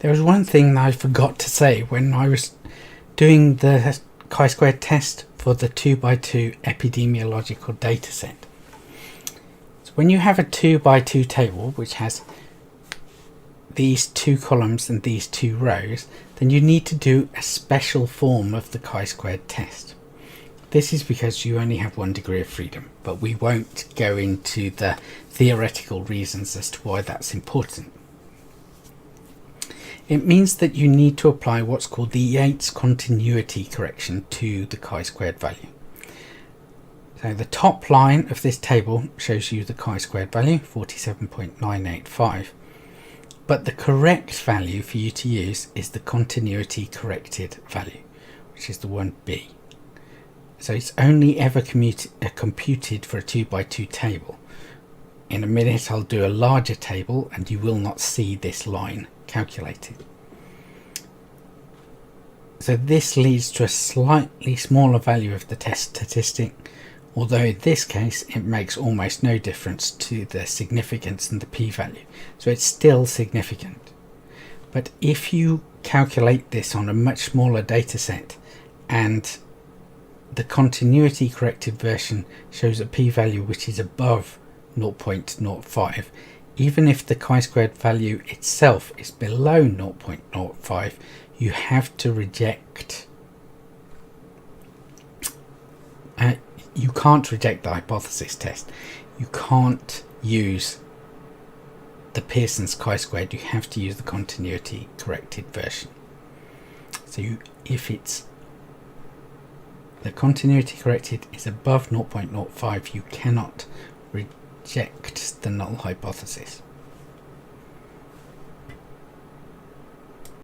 There was one thing that I forgot to say when I was doing the chi-squared test for the 2x2 epidemiological data set. So when you have a 2x2 table which has these two columns and these two rows, then you need to do a special form of the chi-squared test. This is because you only have 1 degree of freedom, but we won't go into the theoretical reasons as to why that's important. It means that you need to apply what's called the Yates continuity correction to the chi-squared value. So the top line of this table shows you the chi-squared value, 47.985. But the correct value for you to use is the continuity corrected value, which is the 1b. So it's only ever computed for a 2x2 table. In a minute I'll do a larger table and you will not see this line calculated. So this leads to a slightly smaller value of the test statistic, although in this case it makes almost no difference to the significance and the p-value, so it's still significant. But if you calculate this on a much smaller data set and the continuity corrected version shows a p-value which is above 0.05, even if the chi-squared value itself is below 0.05, you have to reject. You can't reject the hypothesis test. You can't use the Pearson's chi-squared. You have to use the continuity corrected version. So if it's the continuity corrected is above 0.05, you cannot reject the null hypothesis.